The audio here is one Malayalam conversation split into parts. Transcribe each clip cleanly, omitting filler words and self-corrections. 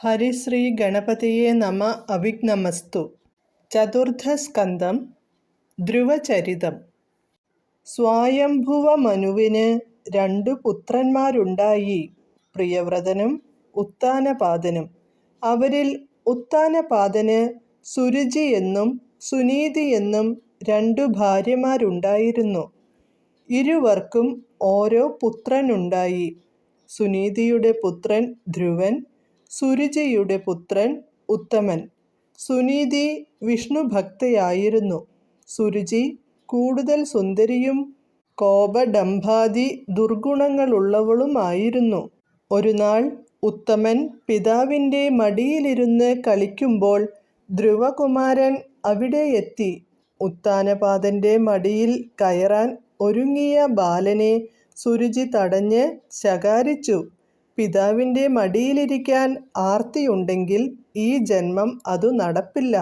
ഹരിശ്രീ ഗണപതിയെ നമ അവിഘ്നമസ്തു. ചതുർത്ഥസ്കന്ധം. ധ്രുവചരിതം. സ്വായംഭുവ മനുവിന് 2 പുത്രന്മാരുണ്ടായി, പ്രിയവ്രതനും ഉത്താനപാദനും. അവരിൽ ഉത്താനപാദന് സുരുചി എന്നും സുനീതി എന്നും 2 ഭാര്യമാരുണ്ടായിരുന്നു. ഇരുവർക്കും ഓരോ പുത്രനുണ്ടായി. സുനീതിയുടെ പുത്രൻ ധ്രുവൻ, സുരുചിയുടെ പുത്രൻ ഉത്തമൻ. സുനീതി വിഷ്ണുഭക്തയായിരുന്നു. സുരുചി കൂടുതൽ സുന്ദരിയും കോപഡംഭാദി ദുർഗുണങ്ങളുള്ളവളുമായിരുന്നു. ഒരു നാൾ ഉത്തമൻ പിതാവിൻ്റെ മടിയിലിരുന്ന് കളിക്കുമ്പോൾ ധ്രുവകുമാരൻ അവിടെ എത്തി. ഉത്താനപാദൻ്റെ മടിയിൽ കയറാൻ ഒരുങ്ങിയ ബാലനെ സുരുചി തടഞ്ഞ് ശകാരിച്ചു. പിതാവിൻ്റെ മടിയിലിരിക്കാൻ ആർത്തിയുണ്ടെങ്കിൽ ഈ ജന്മം അതു നടപ്പില്ല.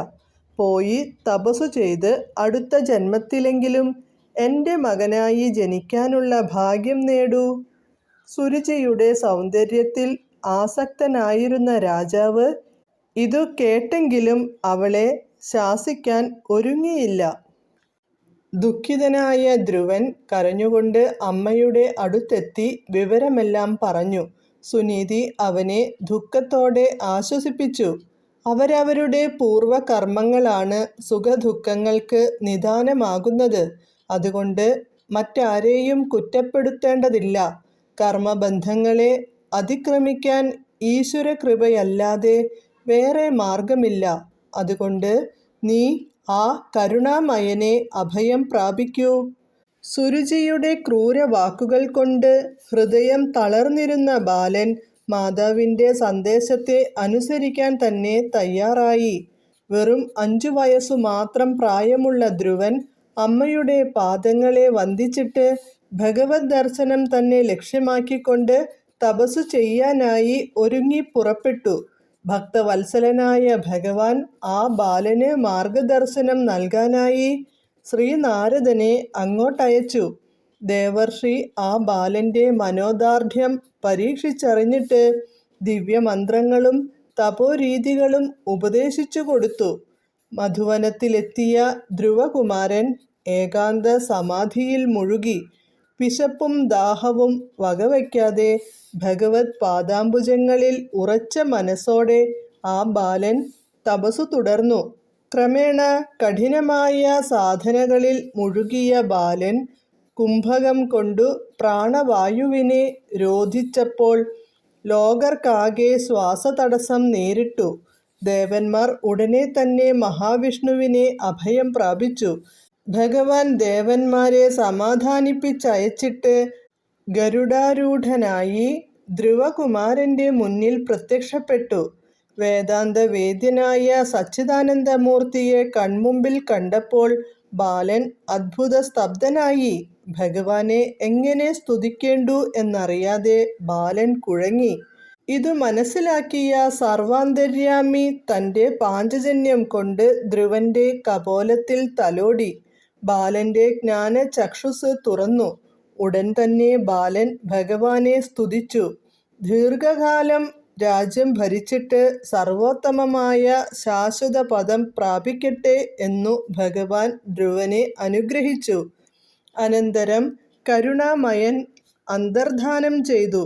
പോയി തപസ്സു ചെയ്ത് അടുത്ത ജന്മത്തിലെങ്കിലും എൻ്റെ മകനായി ജനിക്കാനുള്ള ഭാഗ്യം നേടൂ. സുരുചിയുടെ സൗന്ദര്യത്തിൽ ആസക്തനായിരുന്ന രാജാവ് ഇതു കേട്ടെങ്കിലും അവളെ ശാസിക്കാൻ ഒരുങ്ങിയില്ല. ദുഃഖിതനായ ധ്രുവൻ കരഞ്ഞുകൊണ്ട് അമ്മയുടെ അടുത്തെത്തി വിവരമെല്ലാം പറഞ്ഞു. സുനീതി അവനെ ദുഃഖത്തോടെ ആശ്വസിപ്പിച്ചു. അവരവരുടെ പൂർവകർമ്മങ്ങളാണ് സുഖദുഃഖങ്ങൾക്ക് നിദാനമാകുന്നത്. അതുകൊണ്ട് മറ്റാരെയും കുറ്റപ്പെടുത്തേണ്ടതില്ല. കർമ്മബന്ധങ്ങളെ അതിക്രമിക്കാൻ ഈശ്വരകൃപയല്ലാതെ വേറെ മാർഗമില്ല. അതുകൊണ്ട് നീ ആ കരുണാമയനെ അഭയം പ്രാപിക്കൂ. സുരുചിയുടെ ക്രൂരവാക്കുകൾ കൊണ്ട് ഹൃദയം തളർന്നിരുന്ന ബാലൻ മാതാവിൻ്റെ സന്ദേശത്തെ അനുസരിക്കാൻ തന്നെ തയ്യാറായി. വെറും 5 വയസ്സു മാത്രം പ്രായമുള്ള ധ്രുവൻ അമ്മയുടെ പാദങ്ങളെ വന്ദിച്ചിട്ട് ഭഗവത് ദർശനം തന്നെ ലക്ഷ്യമാക്കിക്കൊണ്ട് തപസ്സു ചെയ്യാനായി ഒരുങ്ങി പുറപ്പെട്ടു. ഭക്തവത്സലനായ ഭഗവാൻ ആ ബാലന് മാർഗദർശനം നൽകാനായി ശ്രീനാരദനെ അങ്ങോട്ടയച്ചു. ദേവർഷി ആ ബാലൻ്റെ മനോദാർഢ്യം പരീക്ഷിച്ചറിഞ്ഞിട്ട് ദിവ്യമന്ത്രങ്ങളും തപോരീതികളും ഉപദേശിച്ചു കൊടുത്തു. മധുവനത്തിലെത്തിയ ധ്രുവകുമാരൻ ഏകാന്ത സമാധിയിൽ മുഴുകി. വിശപ്പും ദാഹവും വകവയ്ക്കാതെ ഭഗവത് പാദാംബുജങ്ങളിൽ ഉറച്ച മനസ്സോടെ ആ ബാലൻ തപസ്സു തുടർന്നു. ക്രമേണ കഠിനമായ സാധനകളിൽ മുഴുകിയ ബാലൻ കുംഭകം കൊണ്ടു പ്രാണവായുവിനെ രോധിച്ചപ്പോൾ ലോകർക്കാകെ ശ്വാസതടസ്സം നേരിട്ടു. ദേവന്മാർ ഉടനെ തന്നെ മഹാവിഷ്ണുവിനെ അഭയം പ്രാപിച്ചു. ഭഗവാൻ ദേവന്മാരെ സമാധാനിപ്പിച്ചയച്ചിട്ട് ഗരുഡാരൂഢനായി ധ്രുവകുമാരൻ്റെ മുന്നിൽ പ്രത്യക്ഷപ്പെട്ടു. വേദാന്തവേദ്യനായ സച്ചിദാനന്ദമൂർത്തിയെ കൺമുമ്പിൽ കണ്ടപ്പോൾ ബാലൻ അത്ഭുത സ്തബ്ധനായി. ഭഗവാനെ എങ്ങനെ സ്തുതിക്കേണ്ടു എന്നറിയാതെ ബാലൻ കുഴങ്ങി. ഇതു മനസ്സിലാക്കിയ സർവാന്തര്യാമി തൻ്റെ പാഞ്ചജന്യം കൊണ്ട് ധ്രുവൻ്റെ കപോലത്തിൽ തലോടി. ബാലൻ്റെ ജ്ഞാനചക്ഷുസ് തുറന്നു. ഉടൻ തന്നെ ബാലൻ ഭഗവാനെ സ്തുതിച്ചു. ദീർഘകാലം രാജ്യം ഭരിച്ചിട്ട് സർവോത്തമമായ ശാശ്വത പദം പ്രാപിക്കട്ടെ എന്നു ഭഗവാൻ ധ്രുവനെ അനുഗ്രഹിച്ചു. അനന്തരം കരുണാമയൻ അന്തർധാനം ചെയ്തു.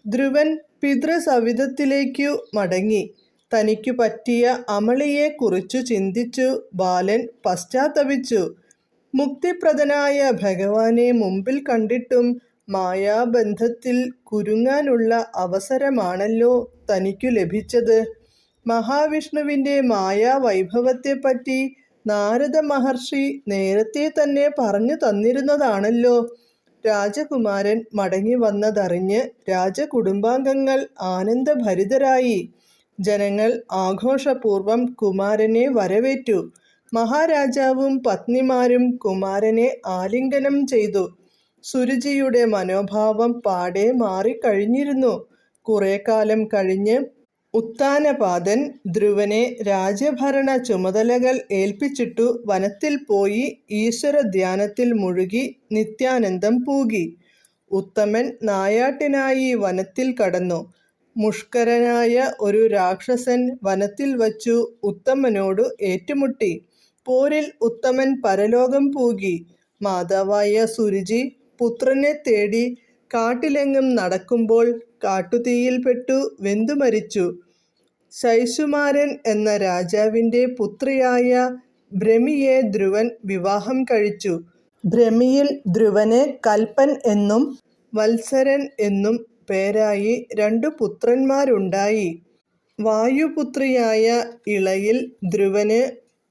ധ്രുവൻ പിതൃസവിധത്തിലേക്കു മടങ്ങി. തനിക്കു പറ്റിയ അമളിയെക്കുറിച്ചു ചിന്തിച്ചു ബാലൻ പശ്ചാത്തപിച്ചു. മുക്തിപ്രദനായ ഭഗവാനെ മുമ്പിൽ കണ്ടിട്ടും മായാബന്ധത്തിൽ കുരുങ്ങാനുള്ള അവസരമാണല്ലോ തനിക്കു ലഭിച്ചത്. മഹാവിഷ്ണുവിൻ്റെ മായാവൈഭവത്തെപ്പറ്റി നാരദ മഹർഷി നേരത്തെ തന്നെ പറഞ്ഞു തന്നിരുന്നതാണല്ലോ. രാജകുമാരൻ മടങ്ങി വന്നതറിഞ്ഞ് രാജകുടുംബാംഗങ്ങൾ ആനന്ദഭരിതരായി. ജനങ്ങൾ ആഘോഷപൂർവം കുമാരനെ വരവേറ്റു. മഹാരാജാവും പത്നിമാരും കുമാരനെ ആലിംഗനം ചെയ്തു. സുരുചിയുടെ മനോഭാവം പാടെ മാറിക്കഴിഞ്ഞിരുന്നു. കുറെ കാലം കഴിഞ്ഞ് ഉത്താനപാദൻ ധ്രുവനെ രാജ്യഭരണ ചുമതലകൾ ഏൽപ്പിച്ചിട്ടു വനത്തിൽ പോയി ഈശ്വരധ്യാനത്തിൽ മുഴുകി നിത്യാനന്ദം പൂകി. ഉത്തമൻ നായാട്ടിനായി വനത്തിൽ കടന്നു. മുഷ്കരനായ ഒരു രാക്ഷസൻ വനത്തിൽ വച്ചു ഉത്തമനോടു ഏറ്റുമുട്ടി. പോരിൽ ഉത്തമൻ പരലോകം പൂകി. മാതാവായ സുരുചി പുത്രനെ തേടി കാട്ടിലെങ്ങും നടക്കുമ്പോൾ കാട്ടുതീയിൽപ്പെട്ടു വെന്തുമരിച്ചു. ശൈശുമാരൻ എന്ന രാജാവിൻ്റെ പുത്രിയായ ഭ്രമിയെ ധ്രുവൻ വിവാഹം കഴിച്ചു. ഭ്രമിയിൽ ധ്രുവന് കൽപ്പൻ എന്നും വത്സരൻ എന്നും പേരായി 2 പുത്രന്മാരുണ്ടായി. വായുപുത്രിയായ ഇളയിൽ ധ്രുവന്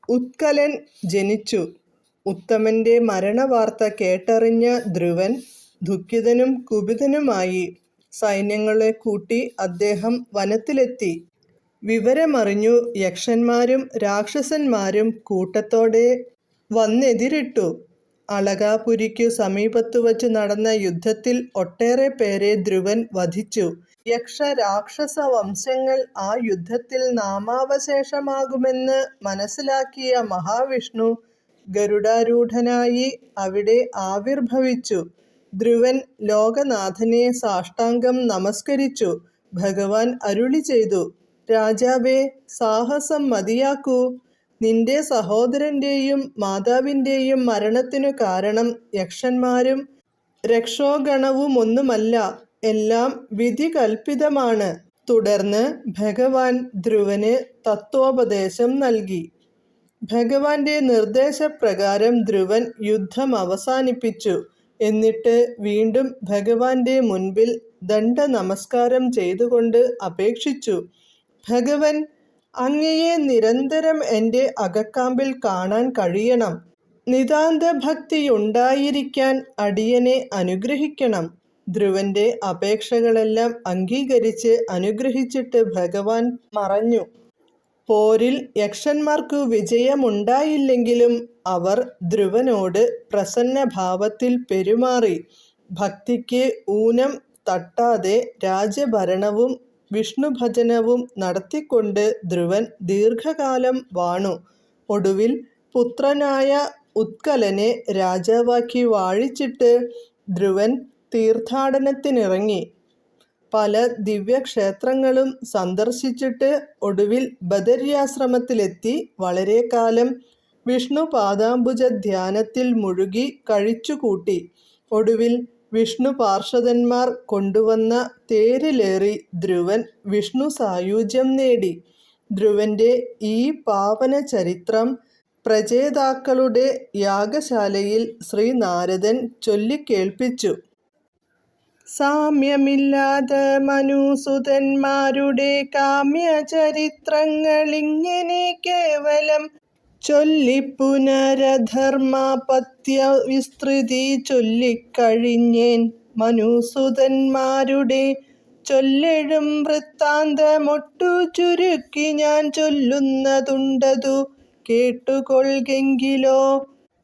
ഉത്കലൻ ജനിച്ചു. ഉത്തമന്റെ മരണവാർത്ത കേട്ടറിഞ്ഞ ധ്രുവൻ ദുഃഖിതനും കുപിതനുമായി. സൈന്യങ്ങളെ കൂട്ടി അദ്ദേഹം വനത്തിലെത്തി. വിവരമറിഞ്ഞു യക്ഷന്മാരും രാക്ഷസന്മാരും കൂട്ടത്തോടെ വന്നെതിരിട്ടു. അളകാപുരിക്കു സമീപത്തുവച്ച് നടന്ന യുദ്ധത്തിൽ ഒട്ടേറെ പേരെ ധ്രുവൻ വധിച്ചു. യക്ഷ രാക്ഷസ വംശങ്ങൾ ആ യുദ്ധത്തിൽ നാമാവശേഷമാകുമെന്ന് മനസ്സിലാക്കിയ മഹാവിഷ്ണു ഗരുഡാരൂഢനായി അവിടെ ആവിർഭവിച്ചു. ധ്രുവൻ ലോകനാഥനെ സാഷ്ടാംഗം നമസ്കരിച്ചു. ഭഗവാൻ അരുളി ചെയ്തു: രാജാവേ, സാഹസം മതിയാക്കൂ. നിന്റെ സഹോദരന്റെയും മാതാവിൻ്റെയും മരണത്തിനു കാരണം യക്ഷന്മാരും രക്ഷോഗണവുമൊന്നുമല്ല, എല്ലാം വിധികൽപ്പിതമാണ്. തുടർന്ന് ഭഗവാൻ ധ്രുവന് തത്വോപദേശം നൽകി. ഭഗവാന്റെ നിർദ്ദേശപ്രകാരം ധ്രുവൻ യുദ്ധം അവസാനിപ്പിച്ചു. എന്നിട്ട് വീണ്ടും ഭഗവാന്റെ മുൻപിൽ ദണ്ഡ നമസ്കാരം ചെയ്തുകൊണ്ട് അപേക്ഷിച്ചു: ഭഗവൻ, അങ്ങയെ നിരന്തരം എൻ്റെ അകക്കാമ്പിൽ കാണാൻ കഴിയണം. നിതാന്ത ഭക്തിയുണ്ടായിരിക്കാൻ അടിയനെ അനുഗ്രഹിക്കണം. ധ്രുവന്റെ അപേക്ഷകളെല്ലാം അംഗീകരിച്ച് അനുഗ്രഹിച്ചിട്ട് ഭഗവാൻ മറഞ്ഞു. പോരിൽ യക്ഷന്മാർക്കു വിജയമുണ്ടായില്ലെങ്കിലും അവർ ധ്രുവനോട് പ്രസന്നഭാവത്തിൽ പെരുമാറി. ഭക്തിക്ക് ഊനം തട്ടാതെ രാജ്യഭരണവും വിഷ്ണുഭജനവും നടത്തിക്കൊണ്ട് ധ്രുവൻ ദീർഘകാലം വാണു. ഒടുവിൽ പുത്രനായ ഉത്കലനെ രാജാവാക്കി വാഴിച്ചിട്ട് ധ്രുവൻ തീർത്ഥാടനത്തിനിറങ്ങി. പല ദിവ്യക്ഷേത്രങ്ങളും സന്ദർശിച്ചിട്ട് ഒടുവിൽ ബദര്യാശ്രമത്തിലെത്തി വളരെക്കാലം വിഷ്ണു പാദാംബുജ ധ്യാനത്തിൽ മുഴുകി കഴിച്ചുകൂട്ടി. ഒടുവിൽ വിഷ്ണു പാർഷദന്മാർ കൊണ്ടുവന്ന തേരിലേറി ധ്രുവൻ വിഷ്ണു സായുജ്യം നേടി. ധ്രുവന്റെ ഈ പാവന ചരിത്രം പ്രചേതാക്കളുടെ യാഗശാലയിൽ ശ്രീനാരദൻ ചൊല്ലിക്കേൾപ്പിച്ചു. സാമ്യമില്ലാത്ത മനുസുതന്മാരുടെ കാമ്യചരിത്രങ്ങളിങ്ങനെ കേവലം ചൊല്ലിപ്പുനരധർമാപത്യ വിസ്തൃതി ചൊല്ലിക്കഴിഞ്ഞേൻ. മനുസുതന്മാരുടെ ചൊല്ലെഴും വൃത്താന്തമൊട്ടു ചുരുക്കി ഞാൻ ചൊല്ലുന്നതുണ്ടതു കേട്ടുകൊൾകെങ്കിലോ.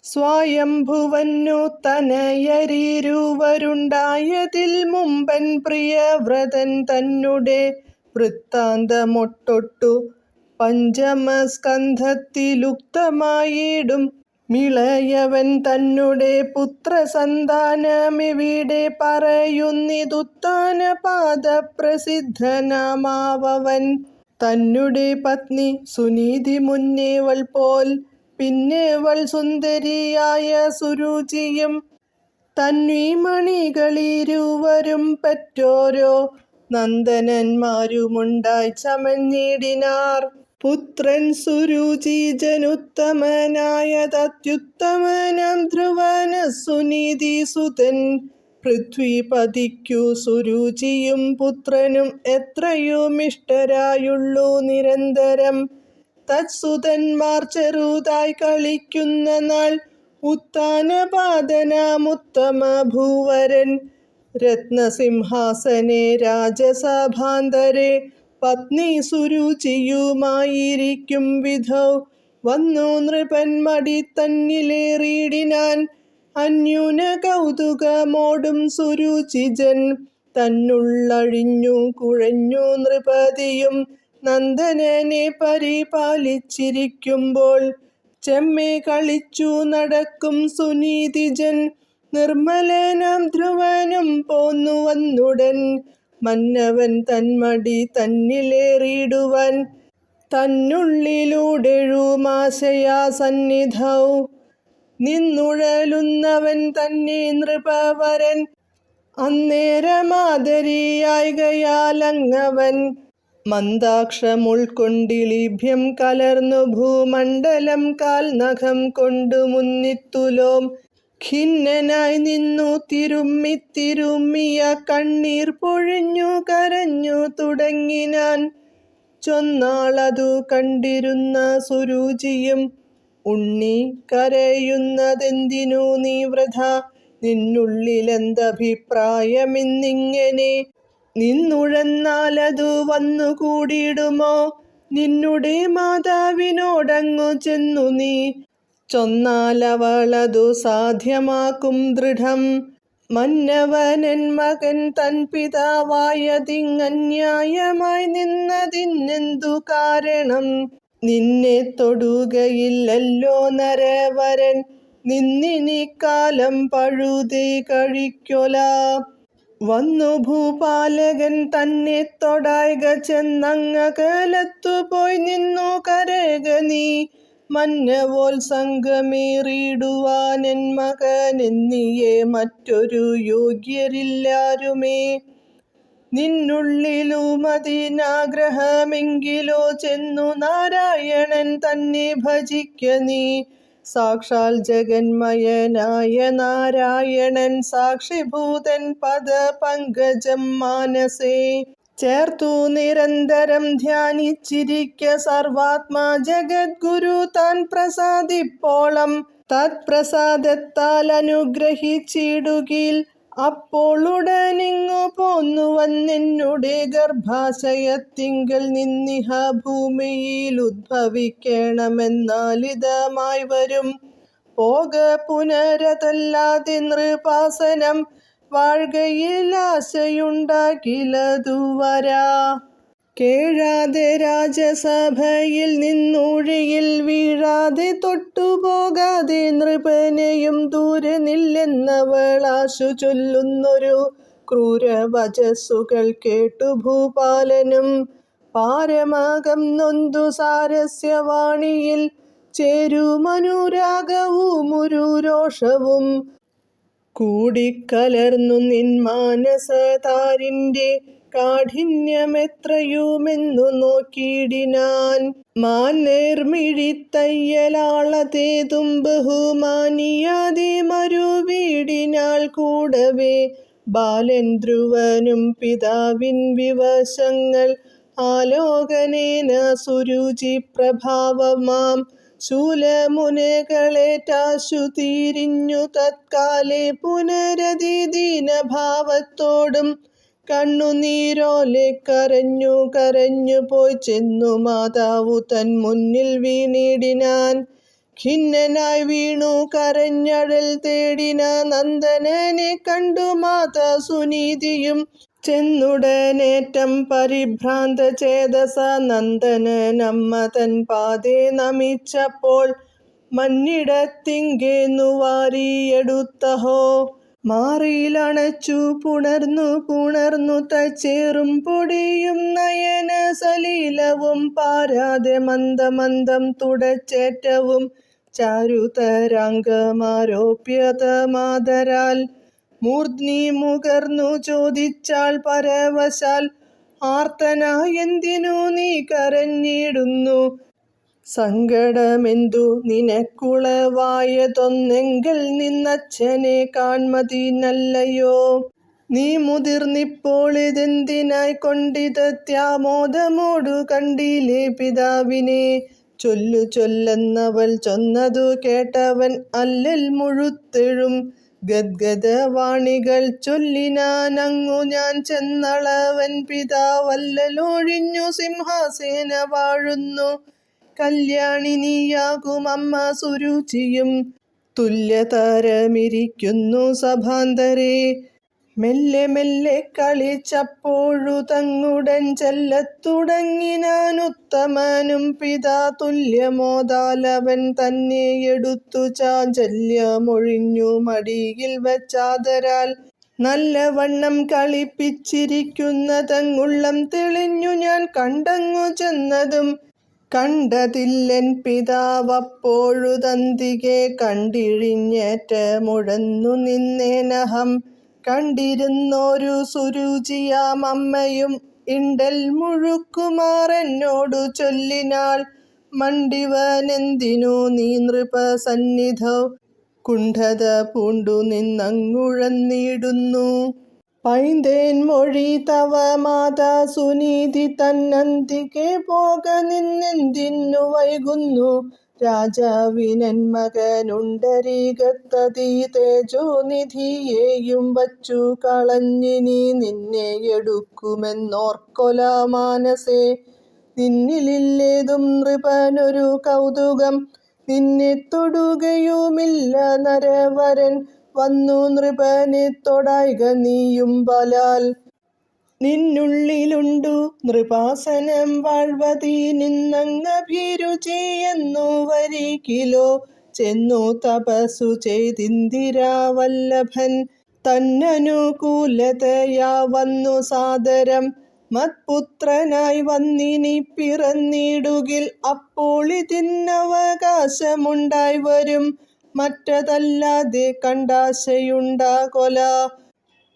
സ്വയംഭുവന്നു തനയരിരുവരുണ്ടായതിൽ മുമ്പൻ പ്രിയവ്രതൻ തന്നെ വൃത്താന്തമൊട്ടൊട്ടു പഞ്ചമസ്കന്ധത്തിലുക്തമായിടും. മിളയവൻ തന്നെ പുത്രസന്താനമിവിടെ പറയുന്നിതുത്താനപാദപ്രസിദ്ധനാമാവൻ. തന്നെ പത്നി സുനീതി മുന്നേവൾ പോൽ പിന്നേവൾ സുന്ദരിയായ സുരുചിയും തന്വീമണികളിരുവരും പെറ്റോരോ നന്ദനന്മാരുമുണ്ടായി ചമഞ്ഞിടിനാർ. പുത്രൻ സുരുചിജനുത്തമനായതത്യുത്തമനാം ധ്രുവന സുനീതിസുതൻ. പൃഥ്വിപതിക്കു സുരുചിയും പുത്രനും എത്രയുമിഷ്ടരായുള്ളു നിരന്തരം. തത്സുതന്മാർ ചെറുതായി കളിക്കുന്ന നാൾ ഉത്താനപാദനാമുത്തമ ഭൂവരൻ രത്നസിംഹാസനെ രാജസഭാന്തരെ പത്നി സുരുചിയുമായിരിക്കും വിധൗ വന്നു നൃപൻ മടി തന്നിലേറിയിടിനാൻ. അന്യൂന കൗതുകമോടും സുരുചിജൻ തന്നുള്ളഴിഞ്ഞു കുഴഞ്ഞു. നൃപതിയും നന്ദനനെ പരിപാലിച്ചിരിക്കുമ്പോൾ ചെമ്മേ കളിച്ചു നടക്കും സുനീതിജൻ. നിർമ്മലനാം ധ്രുവനും പോന്നു വന്നുടൻ മന്നവൻ തന്മടി തന്നിലേറിയിടുവാൻ തന്നുള്ളിലൂടെഴുമാശയാ സന്നിധൗ നിന്നുഴലുന്നവൻ തന്നെ നൃപവരൻ അന്നേരമാദരിയായകയാലങ്ങവൻ മന്ദാക്ഷമുൾക്കൊണ്ടിളിഭ്യം കലർന്നു ഭൂമണ്ഡലം കാൽനഖം കൊണ്ടു മുന്നിത്തുലോം ഖിന്നനായി നിന്നു തിരുമ്മിയ കണ്ണീർ പൊഴിഞ്ഞു കരഞ്ഞു തുടങ്ങിനാൻ. ചൊന്നാളതു കണ്ടിരുന്ന സുരുചിയും ഉണ്ണി കരയുന്നതെന്തിനു നീ വൃഥ, നിന്നുള്ളിലെന്തഭിപ്രായമെന്നിങ്ങനെ നിന്നുഴന്നാലതു വന്നുകൂടിയിടുമോ, നിന്നുടെ മാതാവിനോടങ്ങു ചെന്നു നീ ചൊന്നാലവളതു സാധ്യമാക്കും ദൃഢം. മന്നവനൻ മകൻ തൻ പിതാവായതിങ്ങന്യായമായി നിന്നതിനെന്തു കാരണം, നിന്നെ തൊടുകയില്ലല്ലോ നരവരൻ നിന്നിനിക്കാലം പഴുതേ കഴിക്കൊല. വന്നു ഭൂപാലകൻ തന്നെ തൊടായ്ക ചെന്നങ്ങകലത്തുപോയി നിന്നു കരക നീ, മന്നവോത്സംഗമേറിയിടുവാനെൻ മകനെന്നിയെ മറ്റൊരു യോഗ്യരില്ലാരുമേ. നിന്നുള്ളിലുമതിനാഗ്രഹമെങ്കിലോ ചെന്നു നാരായണൻ തന്നെ ഭജിക്ക നീ. സാക്ഷാൽ ജഗന്മയനായ നാരായണൻ സാക്ഷിഭൂതൻ പദപങ്കജം മാനസേ ചേർത്തു നിരന്തരം ധ്യാനിച്ചിരിക്ക. സർവാത്മാ ജഗദ്ഗുരു താൻ പ്രസാദിപ്പോളം തത്പ്രസാദത്താൽ അനുഗ്രഹിച്ചിടുകിൽ, അപ്പോളുടനിങ്ങു പോന്നു വന്നെന്നുടെ ഗർഭാശയത്തിങ്കൽ നിന്നിഹ ഭൂമിയിൽ ഉദ്ഭവിക്കണമെന്നാലിതമായി വരും. പോക പുനരതല്ലാതെ നൃപാസനം വാഴ്കയിലാശയുണ്ടാകിലതുവരാ. കേഴാതെ രാജസഭയിൽ നിന്നൂഴിയിൽ വീഴാതെ തൊട്ടുപോകാതെ നൃപനെയും ദൂരെ നില്ലെന്നവളാശു ചൊല്ലുന്നൊരു ക്രൂരവചസ്സുകൾ കേട്ടു ഭൂപാലനും പാരമാകം നൊന്തു സാരസ്യവാണിയിൽ ചേരുമനുരാഗവുമൊരു രോഷവും കൂടിക്കലർന്നു നിൻ മാനസതാരിന്റെ കാഠിന്യമെത്രയുമെന്നു നോക്കിയിടിനാൻ. മാന്നേർമിഴിത്തയ്യലാളതേതും ബഹുമാനിയാതെ മരുവീടിനാൾ കൂടവേ. ബാലൻ ധ്രുവനും പിതാവിൻ വിവശങ്ങൾ ആലോകനേന സുരുചി പ്രഭാവമാം ശൂലമുനകളേറ്റാശു തിരിഞ്ഞു തത്കാലേ പുനരതിദീനഭാവത്തോടും കണ്ണുനീരോലെ കരഞ്ഞു പോയി ചെന്നു മാതാവു തൻ മുന്നിൽ വീണിടിനാൻ. ഖിന്നനായി വീണു കരഞ്ഞഴൽ തേടിന നന്ദനനെ കണ്ടു മാതാ സുനീതിയും ചെന്നുടനേറ്റം പരിഭ്രാന്ത ചേതസ നന്ദനനമ്മ തൻ പാദേ നമിച്ചപ്പോൾ മന്നിടത്തിങ്കേന്നു വാരിയെടുത്തഹോ. മാറിയിലണച്ചു പുണർന്നു തച്ചേറും പൊടിയും നയന സലീലവും പാരാതെ മന്ദമന്ദം തുടച്ചേറ്റവും ചാരുതരാംഗമാരോപ്യതമാദരാൽ മൂർധ്നി മുകർന്നു ചോദിച്ചാൾ പരവശാൽ, ആർത്തനായെന്തിനു നീ കരഞ്ഞിടുന്നു, സങ്കടമെന്തു നിനക്കുളവായതൊന്നെങ്കിൽ നിന്നച്ഛനെ കാൺമതിനല്ലയോ. നീ മുതിർന്നിപ്പോളിതെന്തിനായി കൊണ്ടിതത്യാമോദമോടു കണ്ടില്ലേ പിതാവിനെ. ചൊല്ലെന്നവൾ ചൊന്നതു കേട്ടവൻ അല്ലൽ മുഴുത്തെഴും ഗദ്ഗദവാണികൾ ചൊല്ലിനാനങ്ങു ഞാൻ ചെന്നളവൻ പിതാവല്ലലൊഴിഞ്ഞു സിംഹാസേന വാഴുന്നു. കല്യാണിനിയാകും അമ്മ സുരുചിയും തുല്യതരമിരിക്കുന്നു സഭാന്തരേ. മെല്ലെ മെല്ലെ കളിച്ചപ്പോഴു തങ്ങുടൻ ചെല്ലത്തുടങ്ങിനാൻ ഉത്തമനും പിതാ തുല്യമോദാലവൻ തന്നെയെടുത്തു ചാഞ്ചല്യമൊഴിഞ്ഞു മടിയിൽ വച്ചാദരാൽ നല്ലവണ്ണം കളിപ്പിച്ചിരിക്കുന്നതങ്ങുള്ളം തെളിഞ്ഞു ഞാൻ കണ്ടങ്ങു ചെന്നതും കണ്ടതില്ലെൻ പിതാവപ്പോഴുതന്തികെ കണ്ടിഴിഞ്ഞേറ്റ മുഴന്നു നിന്നേനഹം കണ്ടിരുന്നോരു സുരുചിയാം അമ്മയും ഇണ്ടൽ മുഴുക്കുമാറെന്നോടു ചൊല്ലിനാൾ മണ്ടിവനെന്തിനു നീ നൃപസന്നിധൗ കുണ്ഠത പൂണ്ടു നിന്നങ്ങുഴന്നിടുന്നു പൈന്തേൻ മൊഴി തവ മാതാ സുനീതി തന്നന്തികെ പോക നിന്നെന്തിന്നു വൈകുന്നു രാജാവിനൻ മകനുണ്ടരീകത്തതീ തേജോനിധിയെയും വച്ചു കളഞ്ഞിനി നിന്നെ എടുക്കുമെന്നോർക്കൊല മാനസേ നിന്നിലില്ലേതും നൃപനൊരു കൗതുകം നിന്നെ തൊടുകയുമില്ല നരവരൻ വന്നു നൃപനെ തൊടായ്ക നീയും ബലാൽ നിന്നുള്ളിലുണ്ടു നൃപാസനം വാഴ്വതീ നിന്നങ്ങഭിരുചിയെന്നു വരികിലോ ചെന്നു തപസ്സു ചെയ്തിന്ദിരാവല്ലഭൻ തന്നനുകൂലതയാ വന്നു സാദരം മത്പുത്രനായി വന്നിനി പിറന്നിടുകിൽ അപ്പോൾ ഇതിന്നവകാശമുണ്ടായി വരും മറ്റതല്ലാതെ കണ്ടാശയുണ്ടാകൊല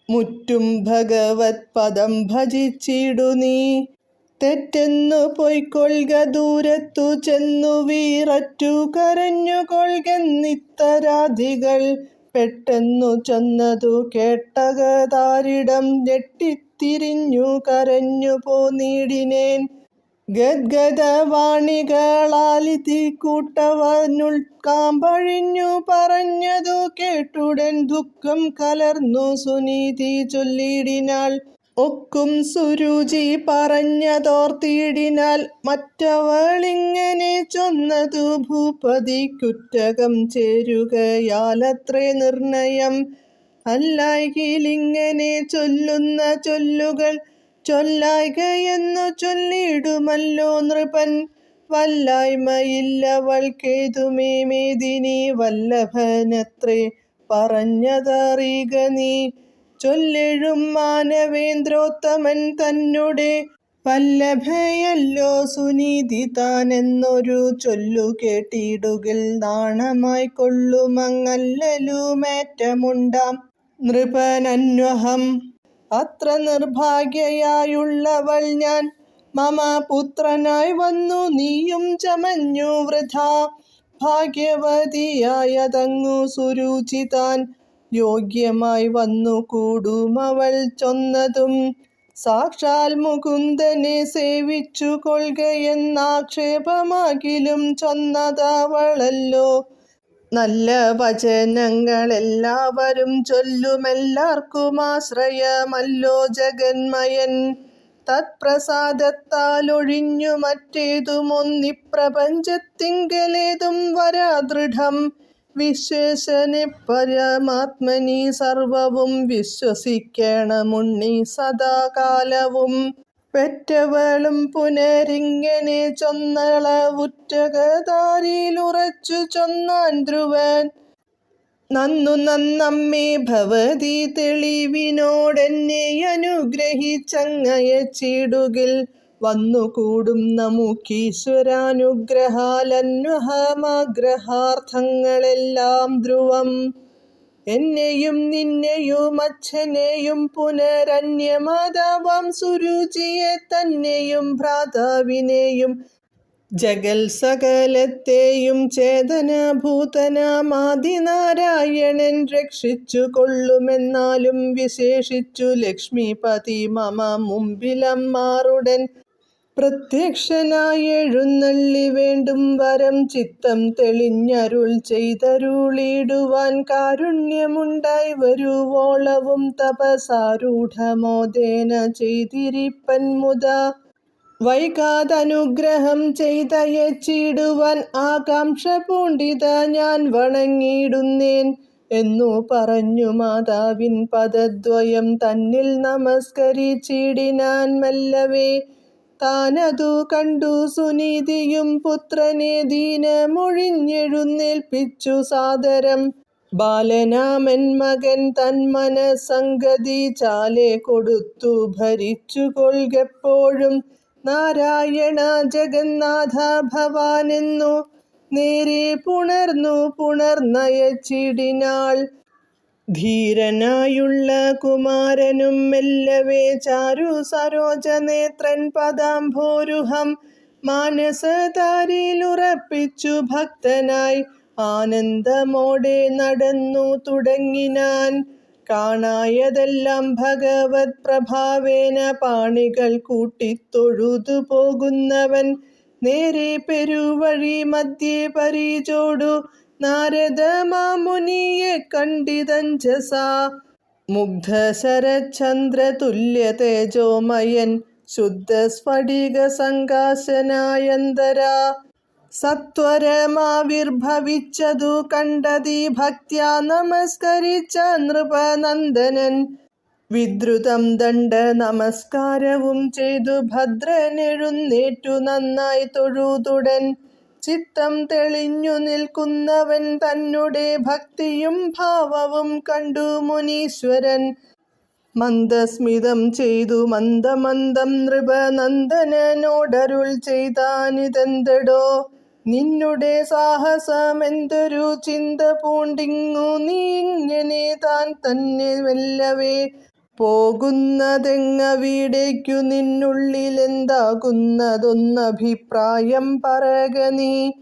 മുറ്റും ഭഗവത് പദം ഭജിച്ചിടു നീ തെറ്റെന്നു പൊയ്ക്കൊള്ളുക ദൂരത്തു ചെന്നു വീററ്റു കരഞ്ഞുകൊള്ളുകെന്നിത്തരാദികൾ പെട്ടെന്നു ചൊന്നതു കേട്ടകതാരിടം ഞെട്ടിത്തിരിഞ്ഞു കരഞ്ഞു പോന്നിടിനേൻ ഗദ്ഗദവാണികളാലിതി കൂട്ടവനുൾക്കാമ്പഴിഞ്ഞു പറഞ്ഞതു കേട്ടുടൻ ദുഃഖം കലർന്നു സുനീതി ചൊല്ലിടിനാൾ ഒക്കും സുരുചി പറഞ്ഞതോർത്തിടിനാൽ മറ്റവളിങ്ങനെ ചൊന്നതു ഭൂപതിക്കുറ്റകം ചേരുകയാലത്രേ നിർണയം അല്ലായ്കിലിങ്ങനെ ചൊല്ലുന്ന ചൊല്ലുകൾ ചൊല്ലായ്കയെന്നു ചൊല്ലിടുമല്ലോ നൃപൻ വല്ലായ്മയില്ലവൾക്കേതുമേ മേദിനി വല്ലഭനത്രേ പറഞ്ഞതറിയുക നീ ചൊല്ലെഴും മാനവേന്ദ്രോത്തമൻ തന്നെ വല്ലഭയല്ലോ സുനീതി താനെന്നൊരു ചൊല്ലു കേട്ടിടുകിൽ നാണമായി കൊള്ളുമങ്ങല്ലലുമേറ്റമുണ്ടാം നൃപനന്വഹം അത്ര നിർഭാഗ്യയായുള്ളവൾ ഞാൻ മമ പുത്രനായി വന്നു നീയും ചമഞ്ഞു വൃഥാ ഭാഗ്യവതിയായതങ്ങു സുരുചി താൻ യോഗ്യമായി വന്നു കൂടുമവൾ ചൊന്നതും സാക്ഷാൽ മുകുന്ദനെ സേവിച്ചു കൊള്ളുകയെന്നാക്ഷേപമാകിലും ചൊന്നതവളല്ലോ നല്ല വചനങ്ങളെല്ലാവരും ചൊല്ലുമെല്ലാവർക്കുമാശ്രയമല്ലോ ജഗന്മയൻ തത്പ്രസാദത്താലൊഴിഞ്ഞു മറ്റേതുമൊന്നിപ്രപഞ്ചത്തിങ്കലേതും വരാദൃഢം വിശ്വേശനെ പരമാത്മനി സർവവും വിശ്വസിക്കണമുണ്ണി സദാകാലവും പെറ്റവളും പുനരിങ്ങനെ ചൊന്നളവുറ്റകതാരിലുറച്ചു ചൊന്നാൻ ധ്രുവൻ നന്നു നന്നമ്മേ ഭവതി തെളിവിനോടെന്നെ അനുഗ്രഹിച്ചങ്ങയച്ചിടുകിൽ വന്നുകൂടും നമുക്കീശ്വരാനുഗ്രഹാലന്വഹമാഗ്രഹാർത്ഥങ്ങളെല്ലാം ധ്രുവം എന്നെയും നിന്നെയും അച്ഛനെയും പുനരന്യമാതാവാം സുരുചിയെ തന്നെയും ഭ്രാതാവിനെയും ജഗൽ സകലത്തെയും ചേതനഭൂതനാമാദിനാരായണൻ രക്ഷിച്ചു കൊള്ളുമെന്നാലും വിശേഷിച്ചു ലക്ഷ്മിപതി മമ മുമ്പിലമ്മാറുടൻ പ്രത്യക്ഷനായി എഴുന്നള്ളി വേണ്ടും വരം ചിത്തം തെളിഞ്ഞരുൾ ചെയ്തരുളിടുവാൻ കാരുണ്യമുണ്ടായി വരുവോളവും തപസാരൂഢമോദേന ചെയ്തിരിപ്പൻ മുതാ വൈകാതനുഗ്രഹം ചെയ്തയച്ചിടുവാൻ ആകാംക്ഷ പൂണ്ടിത ഞാൻ വണങ്ങിയിടുന്നേൻ എന്നു പറഞ്ഞു മാതാവിൻ പദദ്വയം തന്നിൽ നമസ്കരിച്ചിടിനാൻ മെല്ലവേ താനതു കണ്ടു സുനീതിയും പുത്രനെ ദീനമൊഴിഞ്ഞെഴുന്നേൽപ്പിച്ചു സാദരം ബാലനാമൻ മകൻ തന്മനസംഗതി ചാലെ കൊടുത്തു ഭരിച്ചു കൊൾകെപ്പോഴും. നാരായണ ജഗന്നാഥ ഭവാനെന്നു നേരെ പുണർന്നയച്ചിടിനാൾ. ധീരനായുള്ള കുമാരനും മെല്ലവേ ചാരു സരോജനേത്രൻ പദാംഭോരുഹം മാനസതാരിലുറപ്പിച്ചു ഭക്തനായി ആനന്ദമോടെ നടന്നു തുടങ്ങിനാൻ. കാണായതെല്ലാം ഭഗവത് പ്രഭാവേന പാണികൾ കൂട്ടിത്തൊഴുതു പോകുന്നവൻ നേരെ പെരുവഴി മധ്യേ പരീചോടു നാരദ മാമുനിയെ കണ്ടിതഞ്ജസാ. മുഗ്ധ ശരചന്ദ്ര തുല്യ തേജോമയൻ ശുദ്ധ സ്ഫടിക സംകാശനായന്തരാ. സത്വരമാവിർഭവിച്ചതു കണ്ടതി ഭക്ത്യാ നമസ്കരിച്ച നൃപനന്ദനൻ. വിദ്രുതം ദണ്ഡ നമസ്കാരവും ചെയ്തു ഭദ്രനെഴുന്നേറ്റു നന്നായി തൊഴുതുടൻ. ചിത്തം തെളിഞ്ഞു നിൽക്കുന്നവൻ തന്നെ ഭക്തിയും ഭാവവും കണ്ടു മുനീശ്വരൻ. മന്ദസ്മിതം ചെയ്തു മന്ദമന്ദം നൃപനന്ദനോടരുൾ ചെയ്താനിതെന്തടോ. നിന്നുടെ സാഹസമെന്തൊരു ചിന്ത പൂണ്ടിങ്ങു നീ ഇങ്ങനെ താൻ തന്നെ മെല്ലവേ പോകുന്നതെങ്ങവിടേക്കു നിന്നുള്ളിലെന്താകുന്നതൊന്നഭിപ്രായം പറക നീ.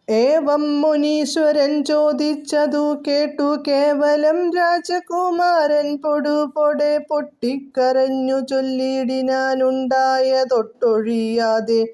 ഏവം മുനീശ്വരൻ ചോദിച്ചതു കേട്ടു കേവലം രാജകുമാരൻ പൊടുപൊടെ പൊട്ടിക്കരഞ്ഞു ചൊല്ലിടിനാനുണ്ടായതൊട്ടൊഴിയാതെ.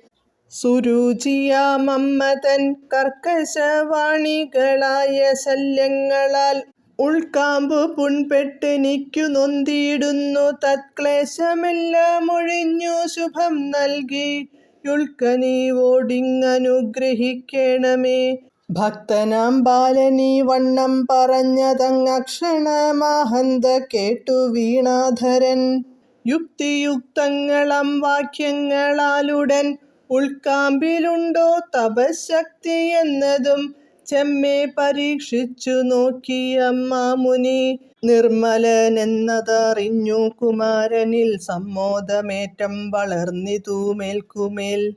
സുരുചിയാമമ്മ തൻ കർക്കശവാണികളായ ശല്യങ്ങളാൽ ഉൾക്കാമ്പു പുൺപെട്ടെനിക്കു നൊന്തിടുന്നു. തത്ക്ലേശമെല്ലാം ഒഴിഞ്ഞു ശുഭം നൽകിയുൾക്കനീവോടിങ്ങനുഗ്രഹിക്കേണമേ. ഭക്തനാം ബാലനീ വണ്ണം പറഞ്ഞതങ്ങക്ഷണമാഹന്ത കേട്ടു വീണാധരൻ. യുക്തിയുക്തങ്ങളാം വാക്യങ്ങളാലുടൻ ഉൾക്കാമ്പിലുണ്ടോ തപശക്തി എന്നതും ചെമ്മേ പരീക്ഷിച്ചു നോക്കിയ മാമുനി. നിർമ്മലനെന്നതറിഞ്ഞു കുമാരനിൽ സമ്മോദമേറ്റം വളർന്നിതു മേൽക്കുമേൽ.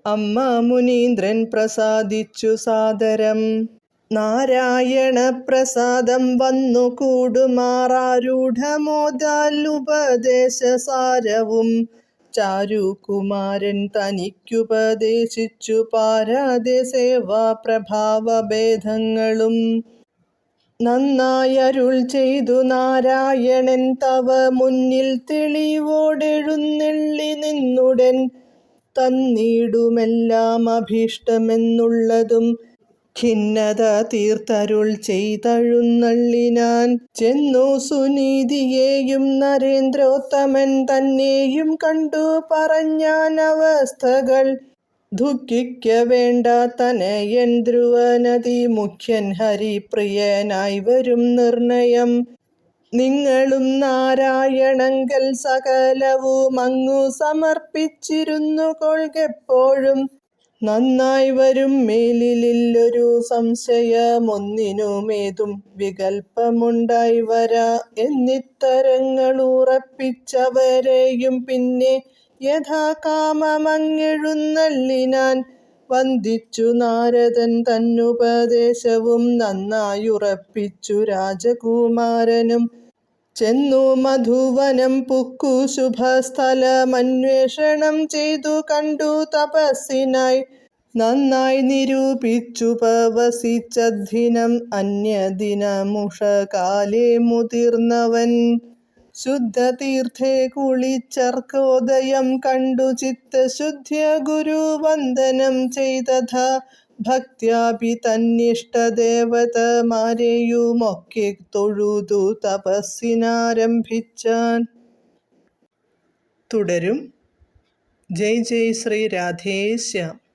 അമ്മ മുനീന്ദ്രൻ പ്രസാദിച്ചു സാദരം. നാരായണ പ്രസാദം വന്നു കൂടുമാറാരൂഢമോദാലുപദേശസാരവും ചാരുകുമാരൻ തനിക്കുപദേശിച്ചു പാരാതെ സേവാപ്രഭാവഭേദങ്ങളും. നന്നായരുൾ ചെയ്തു നാരായണൻ തവ മുന്നിൽ തെളിവോടെഴുന്നെള്ളി നിന്നുടൻ തന്നിടുമെല്ലാം അഭീഷ്ടമെന്നുള്ളതും ഖിന്നത തീർത്തരുൾ ചെയ്തഴുന്നള്ളിനാൻ. ചെന്നു സുനീതിയെയും നരേന്ദ്രോത്തമൻ തന്നെയും കണ്ടു പറഞ്ഞാനവസ്ഥകൾ. ദുഃഖിക്ക വേണ്ട തനയൻ ധ്രുവനതി മുഖ്യൻ ഹരിപ്രിയനായി വരും നിർണയം. നിങ്ങളും നാരായണങ്കൽ സകലവുമങ്ങു സമർപ്പിച്ചിരുന്നു കൊൾകെപ്പോഴും. നന്നായി വരും മേലിലൊരു സംശയമൊന്നിനുമേതും വികൽപ്പമുണ്ടായി വരാ എന്നിത്തരങ്ങളുറപ്പിച്ചവരെയും പിന്നെ യഥാകാമമങ്ങെഴുന്നള്ളിനാൻ. വന്ദിച്ചു നാരദൻ തന്നുപദേശവും നന്നായുറപ്പിച്ചു രാജകുമാരനും. ചെന്നു മധുവനം പുക്കു ശുഭസ്ഥലമന്വേഷണം ചെയ്തു കണ്ടു തപസ്സിനായി. നന്നായി നിരൂപിച്ചുപവസിച്ചദ്ദിനം അന്യദിനമുഷകാലേ മുതിർന്നവൻ. ശുദ്ധതീർത്ഥേ കുളിച്ചർക്കോദയം കണ്ടു ചിത്തശുദ്ധ്യ ഗുരുവന്ദനം ചെയ്തഥാ. ഭക്ത്യാപി തന്നിഷ്ടദേവതമാരെയുമൊക്കെ തൊഴുതു തപസ്സിനാരംഭിച്ചാൻ. തുടരും. ജയ് ജയ് ശ്രീ രാധേശ്യാം.